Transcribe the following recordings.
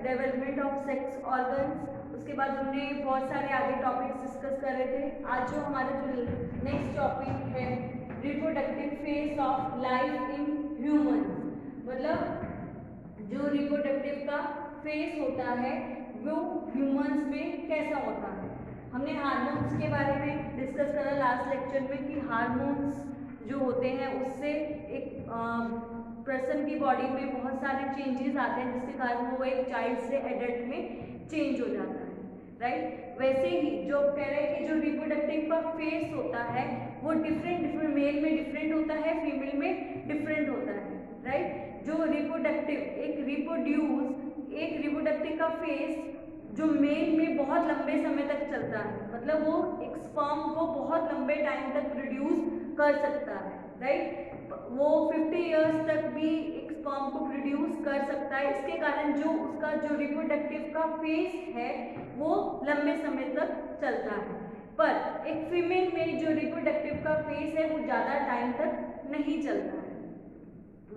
Development of sex organs. उसके बाद हमने बहुत सारे आगे टॉपिक्स डिस्कस कर रहे थे। आज जो हमारा जो नेक्स्ट टॉपिक है reproductive phase of life in humans, मतलब जो रिप्रोडक्टिव का फेज होता है वो ह्यूमंस में कैसा होता है। हमने हार्मोन्स के बारे में डिस्कस करा लास्ट लेक्चर में कि हार्मोन्स जो होते हैं उससे एक पर्सन की बॉडी में बहुत सारे चेंजेस आते हैं जिसके कारण वो एक चाइल्ड से एडल्ट में चेंज हो जाता है, राइट। वैसे ही जो कह रहे हैं कि जो रिप्रोडक्टिव का फेस होता है वो डिफरेंट मेल में डिफरेंट होता है, फीमेल में डिफरेंट होता है, राइट। जो एक रिप्रोडक्टिव का फेस जो मेल में बहुत लंबे समय तक चलता है, मतलब वो एक स्पर्म को बहुत लंबे टाइम तक प्रोड्यूस कर सकता है, राइट। वो 50 इयर्स तक भी एक स्पर्म को प्रोड्यूस कर सकता है। इसके कारण जो उसका जो रिप्रोडक्टिव का फेज है वो लंबे समय तक चलता है। पर एक फीमेल में जो रिप्रोडक्टिव का फेज है वो ज़्यादा टाइम तक नहीं चलता है,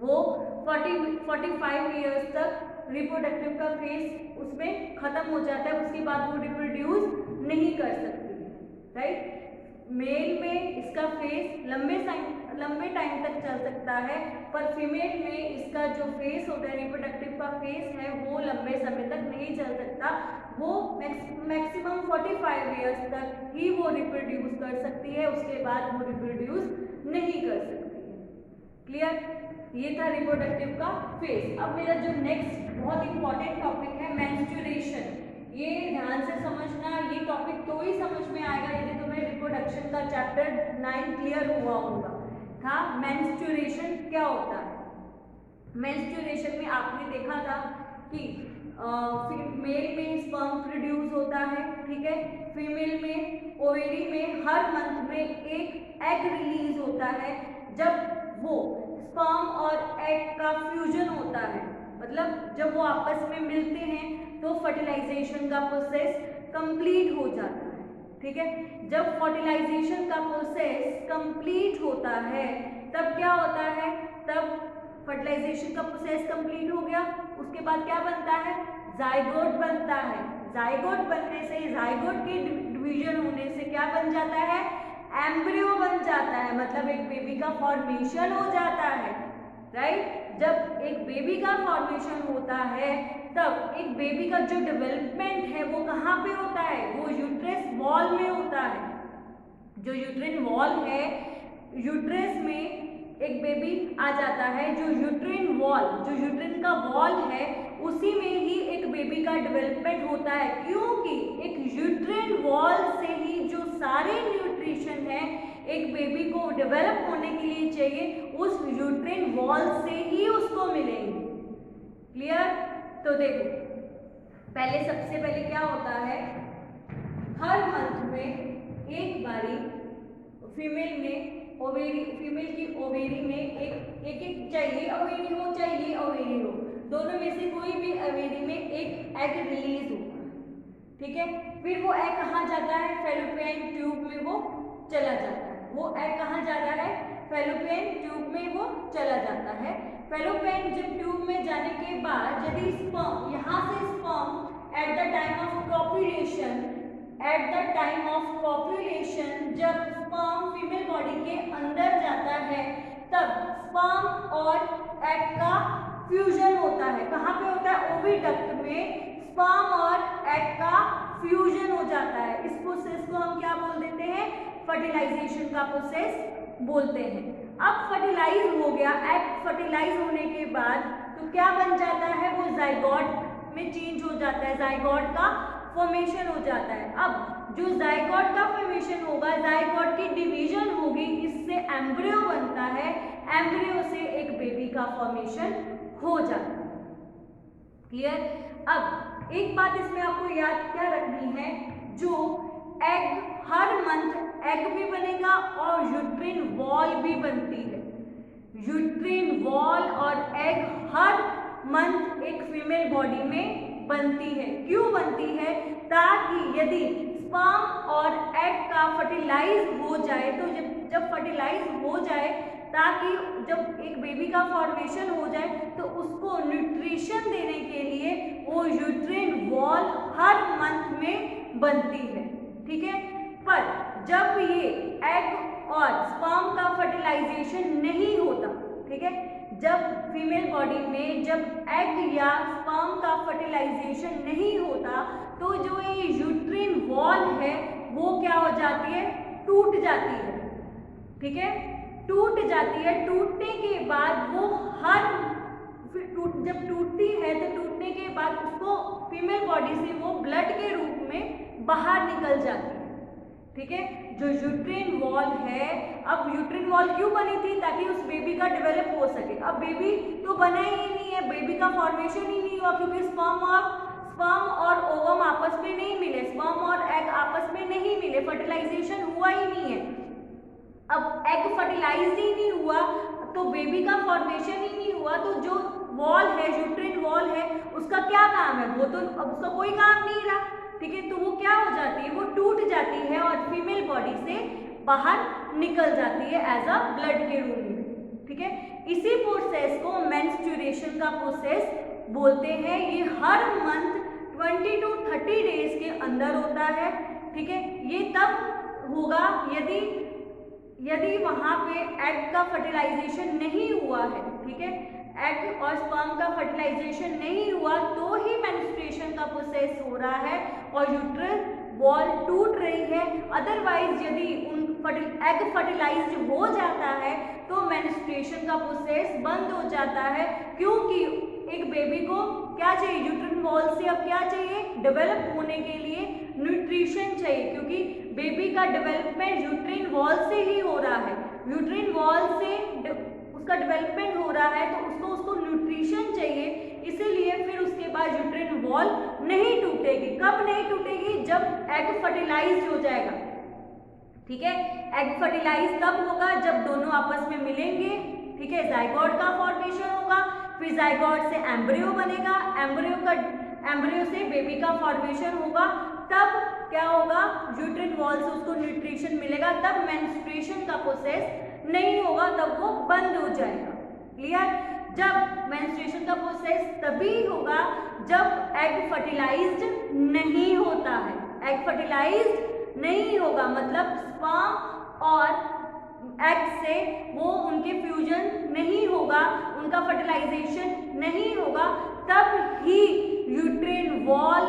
वो 45 इयर्स तक रिप्रोडक्टिव का फेज उसमें खत्म हो जाता है, उसके बाद वो रिप्रोड्यूस नहीं कर सकती है, राइट। मेल में इसका फेज लंबे टाइम तक चल सकता है, पर फीमेल में इसका जो फेस होता है रिप्रोडक्टिव का फेस है वो लंबे समय तक नहीं चल सकता। वो मैक्सिमम 45 इयर्स तक ही वो रिप्रोड्यूस कर सकती है, उसके बाद वो रिप्रोड्यूस नहीं कर सकती है। क्लियर? ये था रिप्रोडक्टिव का फेज। अब मेरा जो नेक्स्ट बहुत इंपॉर्टेंट टॉपिक है मेंस्ट्रुएशन। ये ध्यान से समझना, ये टॉपिक तो ही समझ में आएगा यदि तुम्हें रिप्रोडक्शन का चैप्टर 9 क्लियर हुआ होगा। था मेंस्ट्रुएशन क्या होता है। मेंस्ट्रुएशन में आपने देखा था कि मेल में स्पर्म प्रोड्यूस होता है, ठीक है। फीमेल में ओवेरी में हर मंथ में एक एग रिलीज होता है। जब वो स्पर्म और एग का फ्यूजन होता है, मतलब जब वो आपस में मिलते हैं तो फर्टिलाइजेशन का प्रोसेस कंप्लीट हो जाता है, ठीक है। जब फर्टिलाइजेशन का प्रोसेस कंप्लीट होता है तब क्या होता है, तब फर्टिलाइजेशन का प्रोसेस कंप्लीट हो गया, उसके बाद क्या बनता है, जाइगोट बनता है। जाइगोट बनने से, जाइगोट के डिवीजन होने से क्या बन जाता है, एम्ब्रियो बन जाता है, मतलब एक बेबी का फॉर्मेशन हो जाता है, राइट। जब एक बेबी का फॉर्मेशन होता है तब एक बेबी का जो डेवलपमेंट है वो कहाँ पे होता है, वो यूट्रस वॉल में होता है। जो यूट्रिन वॉल है, यूट्रस में एक बेबी आ जाता है। जो यूट्रिन का वॉल है उसी में ही एक बेबी का डेवलपमेंट होता है, क्योंकि एक यूट्रिन वॉल से ही जो सारे न्यूट्रिशन है एक बेबी को डेवलप होने के लिए चाहिए, उस यूट्रिन वॉल से ही उसको मिलेंगे। क्लियर? तो देखो, सबसे पहले क्या होता है, हर मंथ में एक बारी फीमेल की ओवेरी में एक चाहिए ओवेरी हो, दोनों में से कोई भी ओवेरी में एक एग रिलीज होगा, ठीक है। फिर वो एग कहाँ जाता है, फैलोपियन ट्यूब में वो चला जाता है। वो एग कहाँ जाता है, फैलोपियन ट्यूब में वो चला जाता है। फैलोपियन जब ट्यूब में जाने के बाद यदि स्पर्म यहाँ से sperm at the time of copulation जब स्पर्म फीमेल बॉडी के अंदर जाता है तब स्पर्म और एग का फ्यूजन होता है। कहाँ पे होता है, ओविडक्ट में स्पर्म और एग का फ्यूजन हो जाता है। इस प्रोसेस को हम क्या बोल देते हैं, फर्टिलाइजेशन का प्रोसेस बोलते हैं। अब फर्टिलाइज हो गया, एग फर्टिलाइज होने के बाद तो क्या बन जाता है, वो जाइगोट में चेंज हो जाता है, जाइगोट का फॉर्मेशन हो जाता है। अब जो जाइगोट का फॉर्मेशन होगा, जाइगोट की डिवीजन होगी, इससे एम्ब्रियो बनता है, एम्ब्रियो से एक बेबी का फॉर्मेशन हो जाता है। क्लियर? अब एक बात इसमें आपको याद क्या रखनी है, जो एग हर मंथ एग भी बनेगा और यूट्रिन वॉल भी बनती है। यूट्रिन वॉल और एग हर मंथ एक फीमेल बॉडी में बनती है। क्यों बनती है, ताकि यदि स्पर्म और एग का फर्टिलाइज हो जाए, तो जब फर्टिलाइज हो जाए, ताकि जब एक बेबी का फॉर्मेशन हो जाए तो उसको न्यूट्रिशन हर मंथ में बनती है, ठीक है। पर जब ये एग और स्पर्म का फर्टिलाइजेशन नहीं होता, ठीक है, जब फीमेल बॉडी में जब एग या स्पर्म का फर्टिलाइजेशन नहीं होता तो जो ये यूट्रिन वॉल है वो क्या हो जाती है, टूट जाती है, ठीक है, टूट जाती है। टूटने के बाद वो जब टूटती है तो टूटने के बाद उसको फीमेल बॉडी से वो ब्लड के रूप में बाहर निकल जाती है, ठीक है। जो यूट्रिन वॉल है, अब यूट्रिन वॉल क्यों बनी थी, ताकि उस बेबी का डेवलप हो सके। अब बेबी तो बना ही नहीं है, बेबी का फॉर्मेशन ही नहीं हुआ, क्योंकि स्पर्म और ओवम आपस में नहीं मिले, स्पर्म और एग आपस में नहीं मिले, फर्टिलाइजेशन हुआ ही नहीं है। अब एग फर्टिलाइज ही नहीं हुआ तो बेबी का फॉर्मेशन ही नहीं हुआ, तो जो वॉल है, यूट्रिन वॉल है, उसका क्या काम है, वो तो अब उसका कोई काम नहीं रहा, ठीक है। तो वो क्या हो जाती है, वो टूट जाती है और फीमेल बॉडी से बाहर निकल जाती है एज अ ब्लड के रूप में, ठीक है। इसी प्रोसेस को मेंस्ट्रुएशन का प्रोसेस बोलते हैं। ये हर मंथ 20 to 30 डेज के अंदर होता है, ठीक है। ये तब होगा यदि वहाँ पे एग का फर्टिलाइजेशन नहीं हुआ है, ठीक है, एग और स्पर्म का फर्टिलाइजेशन नहीं हुआ तो ही मेंस्ट्रुएशन का प्रोसेस हो रहा है और यूट्रस वॉल टूट रही है। अदरवाइज यदि एग फर्टिलाइज्ड हो जाता है तो मेंस्ट्रुएशन का प्रोसेस बंद हो जाता है, क्योंकि एक बेबी को क्या चाहिए, यूट्रिन वॉल से अब क्या चाहिए, डेवलप होने के लिए न्यूट्रिशन चाहिए, क्योंकि बेबी का डेवलपमेंट यूट्रिन वॉल से ही हो रहा है। यूट्रिन वॉल से उसका डेवलपमेंट हो रहा है तो उसको न्यूट्रिशन चाहिए, इसीलिए फिर उसके बाद यूट्रिन वॉल नहीं टूटेगी। कब नहीं टूटेगी, जब एग फर्टिलाइज हो जाएगा, ठीक है। एग फर्टिलाइज तब होगा जब दोनों आपस में मिलेंगे, ठीक है, जाइगोट का फॉर्मेशन होगा, फिर जाइगोट से एम्ब्रियो बनेगा, एम्ब्रियो से बेबी का फॉर्मेशन होगा, तब क्या होगा, यूट्रिन वॉल से उसको न्यूट्रिशन मिलेगा, तब मेंस्ट्रुएशन का प्रोसेस नहीं होगा, तब वो बंद हो जाएगा। क्लियर। जब मेंस्ट्रुएशन का प्रोसेस तभी होगा जब एग फर्टिलाइज्ड नहीं होता है। एग फर्टिलाइज्ड नहीं होगा मतलब स्पर्म और एग से वो उनके फ्यूजन नहीं होगा, उनका फर्टिलाइजेशन नहीं होगा, तब ही यूट्रिन वॉल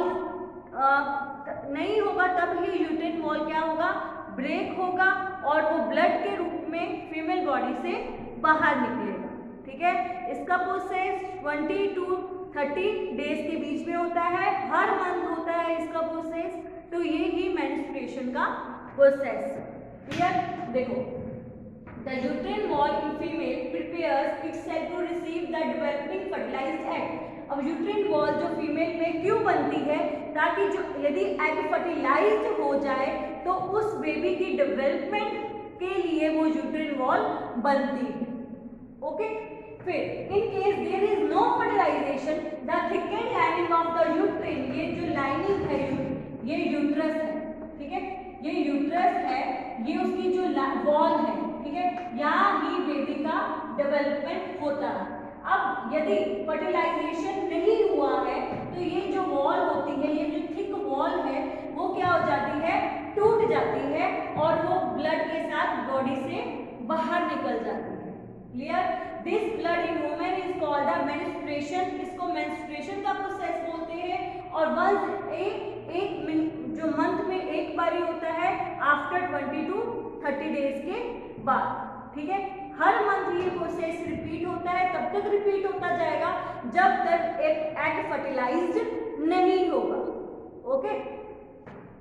नहीं होगा, तब ही यूट्रिन वॉल क्या होगा, ब्रेक होगा और वो ब्लड के रूप में फीमेल बॉडी से बाहर निकलेगा, ठीक है। इसका प्रोसेस 20 to 30 डेज के बीच में होता है, हर मंथ होता है इसका प्रोसेस। तो ये ही मेंस्ट्रुएशन का प्रोसेस। क्लियर। देखो, the uterine wall in female prepares itself to receive the developing fertilised egg. अब यूट्रिन वॉल जो फीमेल में क्यों बनती है, ताकि जो यदि एग फर्टिलाइज्ड हो जाए तो उस बेबी की डेवलपमेंट के लिए वो यूट्रिन वॉल बनती है, ओके। फिर in case there is no fertilisation the thickened lining of the uterine, ये जो लाइनिंग है ये यूट्रस है, ठीक है, ये यूट्रस है, ये उसकी जो वॉल है, ठीक है, यहाँ ही बेबी का डेवलपमेंट होता है। अब यदि फर्टिलाइजेशन नहीं हुआ है तो ये जो वॉल होती है, ये जो थिक वॉल है, वो क्या हो जाती है, टूट जाती है और वो ब्लड के साथ बॉडी से बाहर निकल जाती है। Clear. This blood in women is called the menstruation, इसको मेंस्ट्रुएशन का प्रोसेस बोलते हैं। और वंस एक जो मंथ में एक बार ही होता है आफ्टर 20 to 30 डेज के बाद, ठीक है। हर मंथ ये प्रोसेस रिपीट होता है, तब तक रिपीट होता जाएगा जब तक एक एग फर्टिलाइज्ड नहीं होगा, ओके।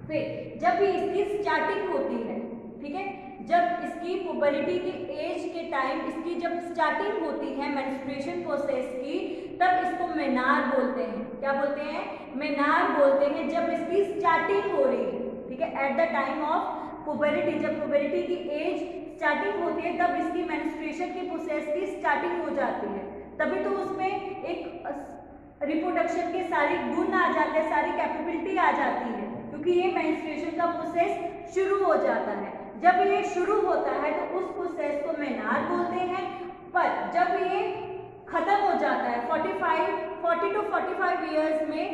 फिर जब भी इसकी स्टार्टिंग होती है, ठीक है, जब इसकी पुबर्टी के एज के टाइम इसकी जब स्टार्टिंग होती है मेंस्ट्रुएशन प्रोसेस की, तब इसको मेनार बोलते हैं। क्या बोलते हैं, मेनार बोलते हैं, जब इसकी स्टार्टिंग हो रही है, ठीक है, at the time of puberty, जब पुबर्टी की एज स्टार्टिंग होती है तब इसकी मेंस्ट्रुएशन की प्रोसेस की स्टार्टिंग हो जाती है, तभी तो उसमें एक रिप्रोडक्शन के सारे गुण आ जाते हैं, सारी कैपेबिलिटी आ जाती है, क्योंकि ये मेंस्ट्रुएशन का प्रोसेस शुरू हो जाता है। जब ये शुरू होता है तो उस प्रोसेस को मेनार बोलते हैं, पर जब ये खत्म हो जाता है 40 to 45 ईयर्स में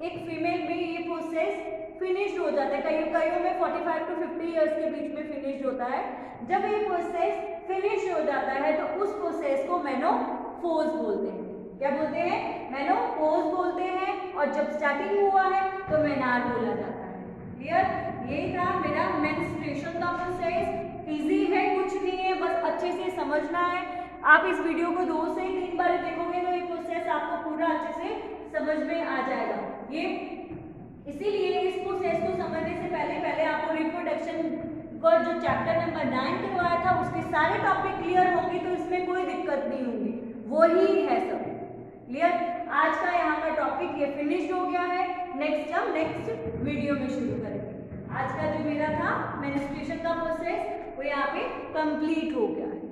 एक फीमेल में ये प्रोसेस प्रोसेस फिनिश्ड हो जाता है। कईयों में 45 टू 50 ईयर्स के बीच में फिनिश्ड होता है। जब ये प्रोसेस फिनिश हो जाता है तो उस प्रोसेस को मेनोपॉज बोलते हैं। क्या बोलते हैं? मेनोपॉज बोलते हैं। और जब स्टार्टिंग हुआ है तो मेनार बोला जाता है। क्लियर? ये था मेरा मेंस्ट्रुएशन का प्रोसेस। इजी है, कुछ नहीं है, बस अच्छे से समझना है। आप इस वीडियो को 2 से 3 बार देखोगे तो ये प्रोसेस आपको पूरा अच्छे से समझ में आ जाएगा। ये इसीलिए इस प्रोसेस को समझने से पहले आपको रिप्रोडक्शन का जो चैप्टर नंबर 9 करवाया था उसके सारे टॉपिक क्लियर होंगे तो इसमें कोई दिक्कत नहीं होगी। वही है सब। क्लियर? आज का यहाँ का टॉपिक ये फिनिश हो गया है। नेक्स्ट हम नेक्स्ट वीडियो में शुरू करेंगे। आज का जो मेरा था मेंस्ट्रुएशन का प्रोसेस वो यहाँ पे कंप्लीट हो गया है।